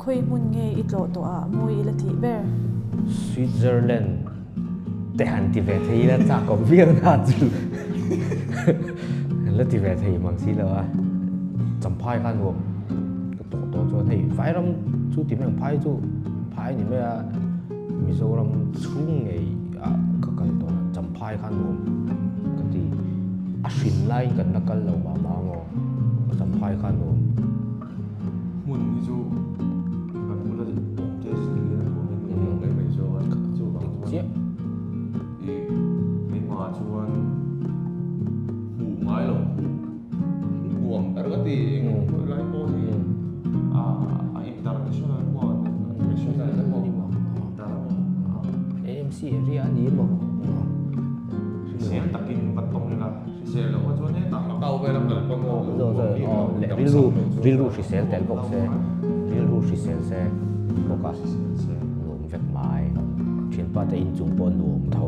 khoi mun nge itlo to a mui ila ti ber Switzerland te han ti ve thei la cha ko viang na chu la ti ve thei mang si lo a cham phai khan wo to cho thei phai ram chu ti meng phai chu phai ni me a Mizoram chung nge a ka kal to cham phai khan wo ka ti a shin lai kan na kal lo ba ma ngo cham phai khan wo mun ni chu kan mu la bom te si ni na mun ni mo ngai mai zo chu bang chu e ni ma chuan hu ngai lo buang tar ka ti lai po ni a international one national level AMC area ni mo sian takin patong ni la se lo wa chuan he ta la kau ve lam dal pa mo rồi le ril ru sel tel bok se ril ru sel se boka nuam vek mai thin pa te in chung pon nuam tho